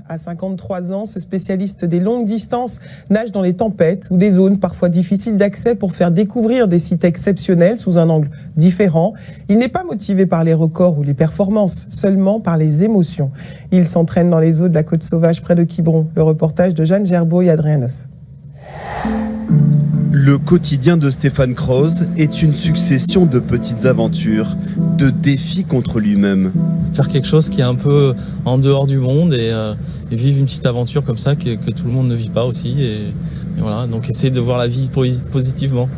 À 53 ans, ce spécialiste des longues distances nage dans les tempêtes ou des zones parfois difficiles d'accès pour faire découvrir des sites exceptionnels sous un angle différent. Il n'est pas motivé par les records ou les performances, seulement par les émotions. Il s'entraîne dans les eaux de la Côte Sauvage près de Quiberon. Le reportage de Jeanne Gerbeau et Adrien Nos. Le quotidien de Stéphane Croze est une succession de petites aventures, de défis contre lui-même. Faire quelque chose qui est un peu en dehors du monde et vivre une petite aventure comme ça que tout le monde ne vit pas aussi. Et voilà, donc essayer de voir la vie positivement.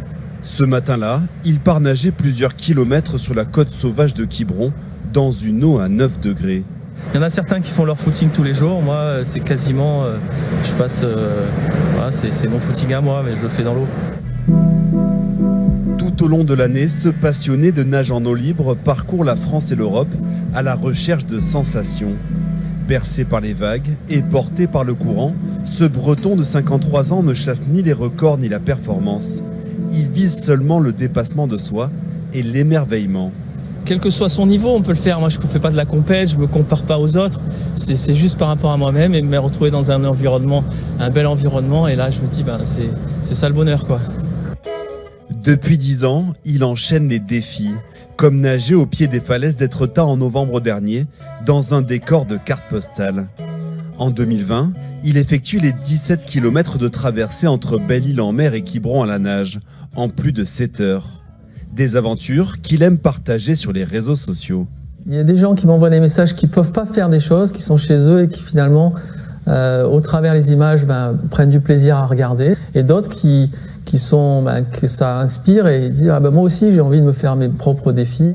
Ce matin-là, il part nager plusieurs kilomètres sur la côte sauvage de Quiberon, dans une eau à 9 degrés. Il y en a certains qui font leur footing tous les jours. Moi, c'est quasiment, je passe, voilà, c'est mon footing à moi, mais je le fais dans l'eau. Tout au long de l'année, ce passionné de nage en eau libre parcourt la France et l'Europe à la recherche de sensations. Bercé par les vagues et porté par le courant, ce Breton de 53 ans ne chasse ni les records ni la performance. Il vise seulement le dépassement de soi et l'émerveillement. Quel que soit son niveau, on peut le faire. Moi, je ne fais pas de la compète, je ne me compare pas aux autres. C'est juste par rapport à moi-même et me retrouver dans un environnement, un bel environnement. Et là, je me dis, c'est ça le bonheur, quoi. Depuis 10 ans, il enchaîne les défis, comme nager au pied des falaises d'Étretat en novembre dernier, dans un décor de carte postale. En 2020, il effectue les 17 km de traversée entre Belle-Île-en-Mer et Quiberon à la nage, en plus de 7 heures. Des aventures qu'il aime partager sur les réseaux sociaux. Il y a des gens qui m'envoient des messages qui ne peuvent pas faire des choses, qui sont chez eux et qui finalement, au travers des images, prennent du plaisir à regarder. Et d'autres que ça inspire et disent moi aussi j'ai envie de me faire mes propres défis.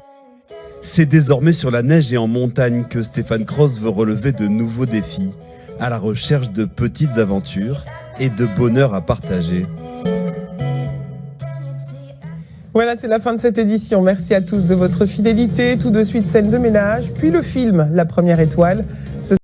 C'est désormais sur la neige et en montagne que Stéphane Croze veut relever de nouveaux défis, à la recherche de petites aventures et de bonheur à partager. Voilà, c'est la fin de cette édition. Merci à tous de votre fidélité. Tout de suite, scène de ménage, puis le film La Première Étoile.